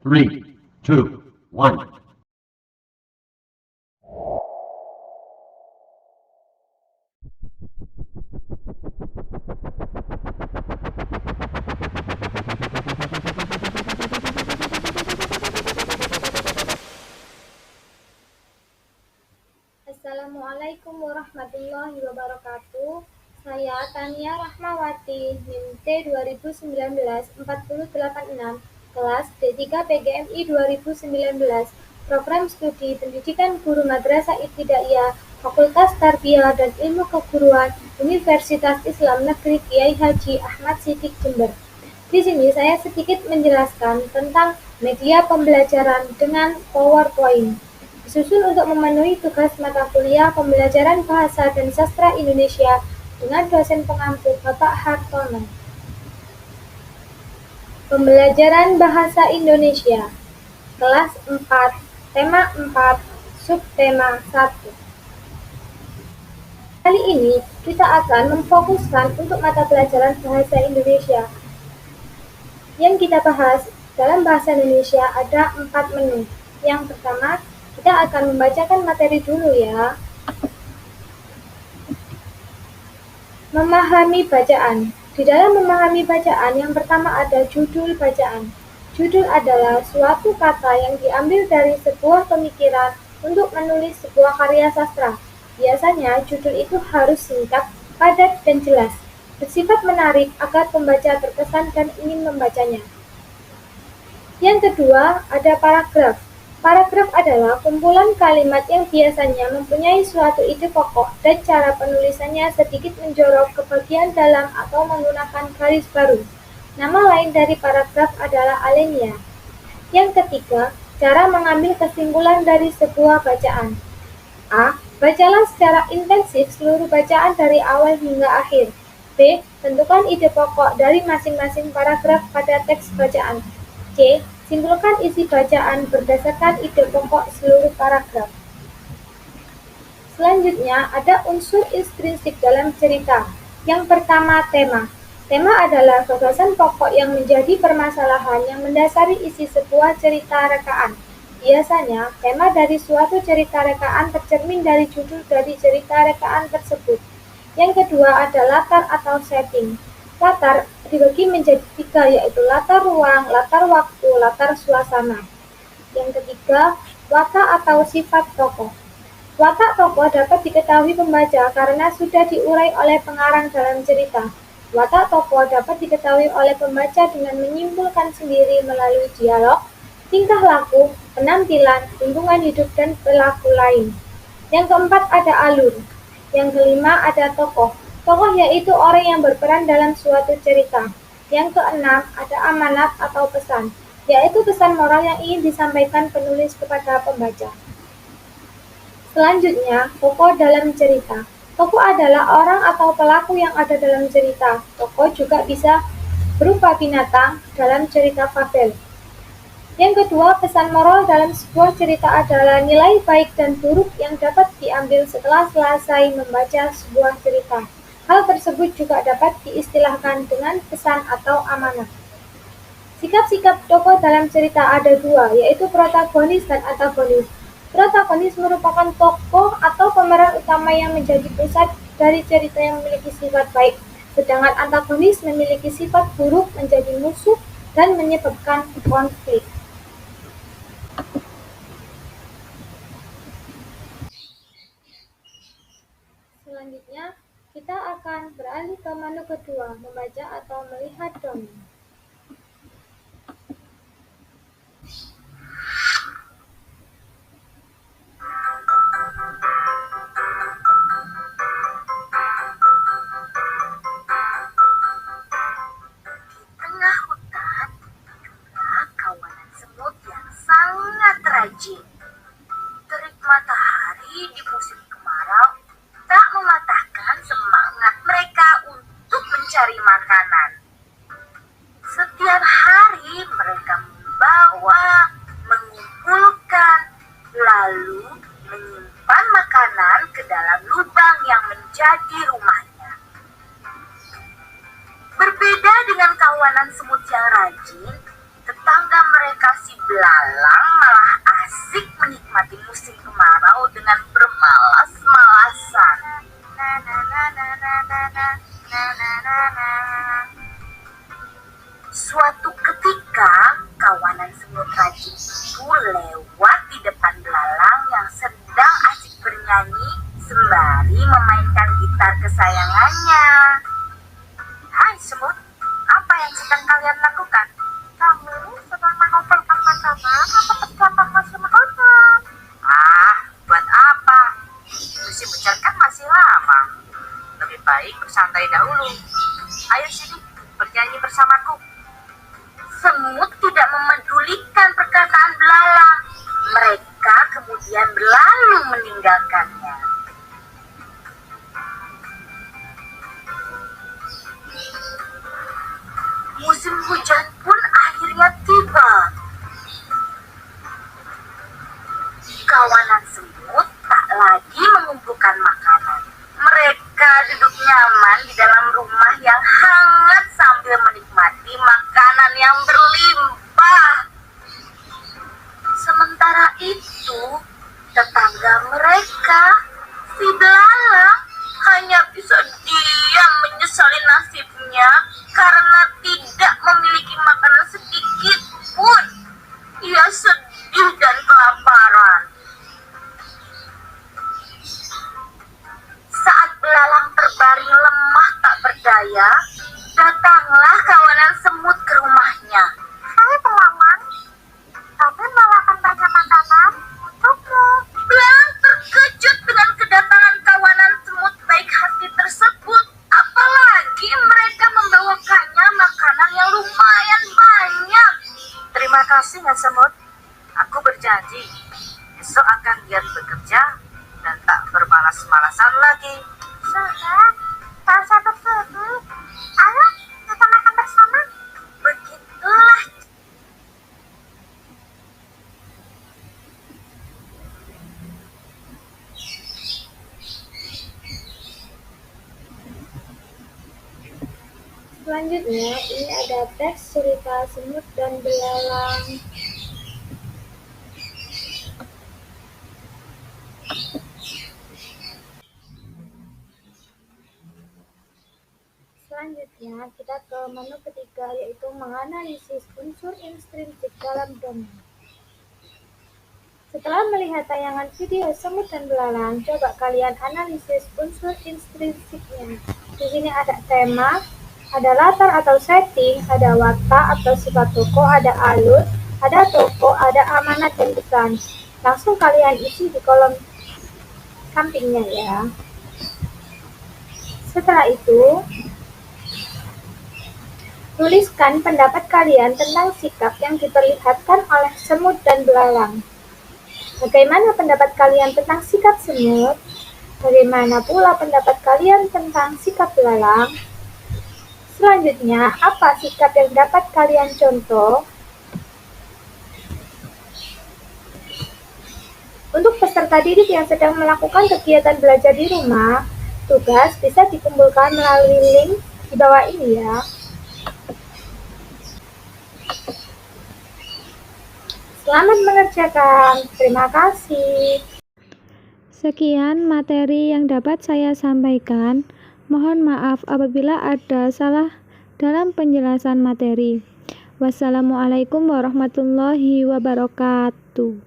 3, 2, 1. Assalamualaikum warahmatullahi wabarakatuh. Saya Tania Rahmawati, NIM T2019-4086, kelas D3 PGMI 2019, Program Studi Pendidikan Guru Madrasah Ibtidaiyah, Fakultas Tarbiyah dan Ilmu Keguruan, Universitas Islam Negeri Kiai Haji Ahmad Siddiq Jember. Di sini saya sedikit menjelaskan tentang media pembelajaran dengan PowerPoint. Disusun untuk memenuhi tugas mata kuliah pembelajaran Bahasa dan Sastra Indonesia dengan dosen pengampu Bapak Hartono. Pembelajaran Bahasa Indonesia, kelas 4, tema 4, subtema 1. Kali ini kita akan memfokuskan untuk mata pelajaran Bahasa Indonesia. Yang kita bahas dalam Bahasa Indonesia ada 4 menu. Yang pertama, kita akan membacakan materi dulu ya. Memahami bacaan. Di dalam memahami bacaan, yang pertama ada judul bacaan. Judul adalah suatu kata yang diambil dari sebuah pemikiran untuk menulis sebuah karya sastra. Biasanya judul itu harus singkat, padat, dan jelas, bersifat menarik agar pembaca terkesan dan ingin membacanya. Yang kedua, ada paragraf. Paragraf adalah kumpulan kalimat yang biasanya mempunyai suatu ide pokok dan cara penulisannya sedikit menjorok ke bagian dalam atau menggunakan garis baru. Nama lain dari paragraf adalah alinea. Yang ketiga, cara mengambil kesimpulan dari sebuah bacaan. A. Bacalah secara intensif seluruh bacaan dari awal hingga akhir. B. Tentukan ide pokok dari masing-masing paragraf pada teks bacaan. C. Simpulkan isi bacaan berdasarkan ide pokok seluruh paragraf. Selanjutnya, ada unsur intrinsik dalam cerita. Yang pertama, tema. Tema adalah gagasan pokok yang menjadi permasalahan yang mendasari isi sebuah cerita rekaan. Biasanya, tema dari suatu cerita rekaan tercermin dari judul dari cerita rekaan tersebut. Yang kedua ada latar atau setting. Latar dibagi menjadi 3, yaitu latar ruang, latar waktu, latar suasana. Yang ketiga, watak atau sifat tokoh. Watak tokoh dapat diketahui pembaca karena sudah diurai oleh pengarang dalam cerita. Watak tokoh dapat diketahui oleh pembaca dengan menyimpulkan sendiri melalui dialog, tingkah laku, penampilan, lingkungan hidup, dan perilaku lain. Yang keempat ada alur. Yang kelima ada tokoh. Tokoh yaitu orang yang berperan dalam suatu cerita. Yang keenam ada amanat atau pesan, yaitu pesan moral yang ingin disampaikan penulis kepada pembaca. Selanjutnya, tokoh dalam cerita. Tokoh adalah orang atau pelaku yang ada dalam cerita. Tokoh juga bisa berupa binatang dalam cerita fabel. Yang kedua, pesan moral dalam sebuah cerita adalah nilai baik dan buruk yang dapat diambil setelah selesai membaca sebuah cerita. Hal tersebut juga dapat diistilahkan dengan pesan atau amanat. Sikap-sikap tokoh dalam cerita ada 2, yaitu protagonis dan antagonis. Protagonis merupakan tokoh atau pemeran utama yang menjadi pusat dari cerita yang memiliki sifat baik, sedangkan antagonis memiliki sifat buruk menjadi musuh dan menyebabkan konflik. Selanjutnya, kita akan beralih ke menu kedua, membaca atau melihat dongeng. Tengah hutan, hiduplah kawanan semut yang sangat rajin. Terik matahari di musim kemarau tak mematahkan semangat mereka untuk mencari makanan. Setiap hari mereka membawa, mengumpulkan, lalu menyimpan makanan ke dalam lubang yang menjadi rumahnya. Berbeda dengan kawanan semut yang rajin, tetangga mereka si Belalang malah asik menikmati musim kemarau dengan bermalas-malasan. Na na na na na na na na na na na. Suatu ketika, kawanan semut rajin itu lewat di depan belalang yang sedang asik bernyanyi sembari memainkan gitar kesayangannya. Hai semut, apa yang sedang kalian lakukan? Kami sedang mengobrolkan makanan atau persiapan musim hujan. Buat apa? Musim hujan kan masih lama. Lebih baik bersantai dahulu. Ayo sini, bernyanyi bersamaku. Semut tidak memedulikan perkataan belalang. Mereka kemudian berlalu meninggalkannya. Musim hujan pun akhirnya tiba. Kawanan semut tak lagi mengumpulkan makanan. Mereka duduk nyaman di dalam rumah yang hangat sambil menikmati makanan yang berlimpah. Sementara itu, tetangga mereka, si belalang, hanya bisa diam menyesali nasibnya karena tidak memiliki makanan sedikit pun. Ia sedih dan kelaparan. Saat belalang terbaring lemah tak berdaya, datanglah kawanan semut ke rumahnya. Hai belalang, kami membawakan banyak makanan untukmu. Belalang terkejut dengan kedatangan kawanan semut baik hati tersebut. Apalagi mereka membawakannya makanan yang lumayan banyak. Terima kasih ya semut. Aku berjanji besok akan giat bekerja dan tak bermalas-malasan lagi. Sudah, tak usah bersedih. Ayo kita makan bersama. Begitulah. Selanjutnya, ini ada teks cerita semut dan belalang. Selanjutnya, kita ke menu ketiga, yaitu menganalisis unsur intrinsik dalam dongeng. Setelah melihat tayangan video semut dan belalang, coba kalian analisis unsur intrinsiknya. Di sini ada tema, ada latar atau setting, ada watak atau sifat tokoh, ada alur, ada tokoh, ada amanat dan pesan. Langsung kalian isi di kolom sampingnya ya. Setelah itu, tuliskan pendapat kalian tentang sikap yang diperlihatkan oleh semut dan belalang. Bagaimana pendapat kalian tentang sikap semut? Bagaimana pula pendapat kalian tentang sikap belalang? Selanjutnya, apa sikap yang dapat kalian contoh? Untuk peserta didik yang sedang melakukan kegiatan belajar di rumah, tugas bisa dikumpulkan melalui link di bawah ini ya. Selamat mengerjakan. Terima kasih. Sekian materi yang dapat saya sampaikan. Mohon maaf apabila ada salah dalam penjelasan materi. Wassalamualaikum warahmatullahi wabarakatuh.